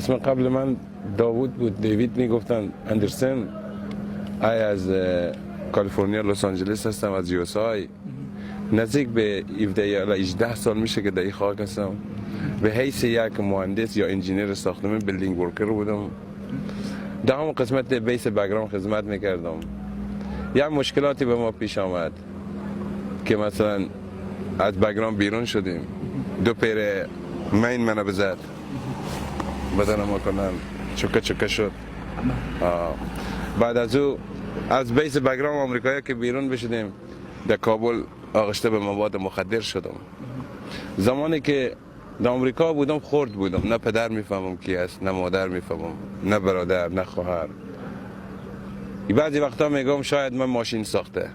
اسم قبل من داوود بود، دیوید میگفتن. اندرسن. از کالیفرنیا لس آنجلس هستم، از یو اس آی. نزدیک به 17 یا 18 سال میشه که در این خاک هستم. به حیث یک مهندس یا انجینیر ساختمان بیلدینگ ورکر بودم. در همون قسمت بیس بک‌گراند خدمت میکردم. یک مشکلاتی به ما پیش آمد که مثلا از بک‌گراند بیرون شدیم، دو پیر مین منو بزد، بدن ما کنن چکه شد. بعد از او از بیس بک‌گراند آمریکایی که بیرون بشدیم، در کابل آغشته به مواد مخدر شدم. زمانی که در آمریکا بودم خرد بودم، نه پدر میفهمم کی است، نه مادر میفهمم، نه برادر، نه خواهر. بعضی وقتا میگم شاید من ماشین ساخته،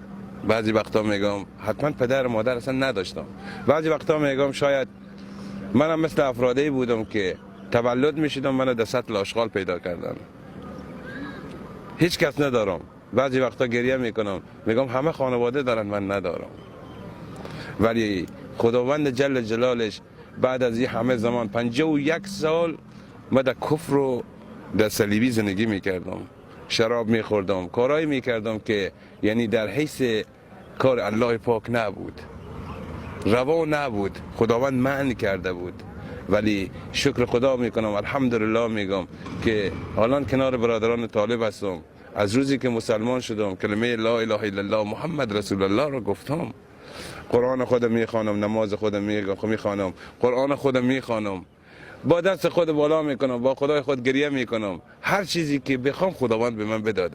بعضی وقتا میگم حتما پدر و مادر اصلا نداشتم، بعضی وقتا میگم شاید منم مثل افرادی بودم که تولد میشدم منو در سطل آشغال پیدا کردن، هیچ کس ندارم. بعضی وقتا گریه میکنم، میگم همه خانواده دارن من ندارم. ولی خداوند جل جلالش بعد از این همه زمان 51 سال من در کفر و در صلیبی زندگی میکردم، شراب میخوردم، کارایی میکردم که یعنی در حیث کار الله پاک نبود، روا نبود، خداوند منع کرده بود. ولی شکر خدا میکنم، الحمدلله میگم که حالا کنار برادران طالب هستم. از روزی که مسلمان شدم کلمه لا اله الا الله محمد رسول الله رو گفتم. قرآن خودم میخوانم، نماز خودم میخوانم، قرآن خودم میخوانم، با دست خود بالا میکنم، با خدای خود گریه میکنم. هر چیزی که بخوام خداوند به من بداده.